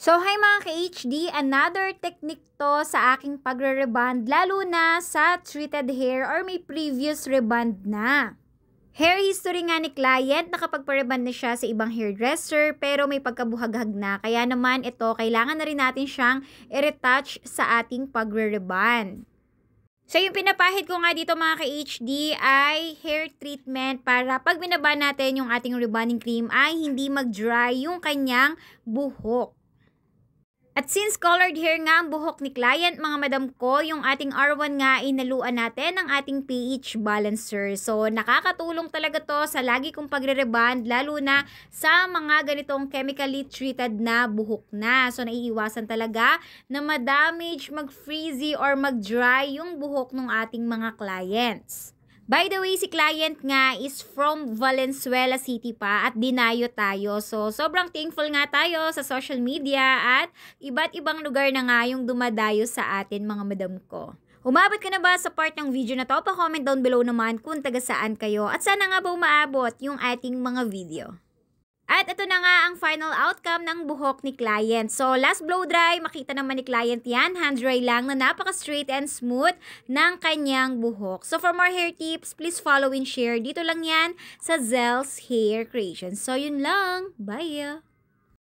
So, hi mga ka-HD, another technique to sa aking pagre-rebond, lalo na sa treated hair or may previous rebond na. Hair history nga ni client, nakapagpa-rebond na siya sa ibang hairdresser pero may pagkabuhaghag na. Kaya naman ito, kailangan na rin natin siyang i-retouch sa ating pagre-rebond. So, yung pinapahid ko nga dito mga ka-HD ay hair treatment para pag binaba natin yung ating rebonding cream ay hindi mag-dry yung kanyang buhok. At since colored hair nga ang buhok ni client, mga madam ko, yung ating R1 nga inaluan natin ng ating pH balancer. So, nakakatulong talaga to sa lagi kong pagre-rebond, lalo na sa mga ganitong chemically treated na buhok na. So, naiiwasan talaga na ma-damage, mag-frizzy, or mag-dry yung buhok ng ating mga clients. By the way, si client nga is from Valenzuela City pa at dinayo tayo. So, sobrang thankful nga tayo sa social media at iba't ibang lugar na nga yung dumadayo sa atin mga madam ko. Umabot ka na ba sa part ng video na to? Pa-comment down below naman kung taga saan kayo at sana nga ba umaabot yung ating mga video. At ito na nga ang final outcome ng buhok ni client. So, last blow dry, makita naman ni client yan, hand dry lang na napaka-straight and smooth ng kanyang buhok. So, for more hair tips, please follow and share. Dito lang yan sa Zel's Hair Creations. So, yun lang. Bye!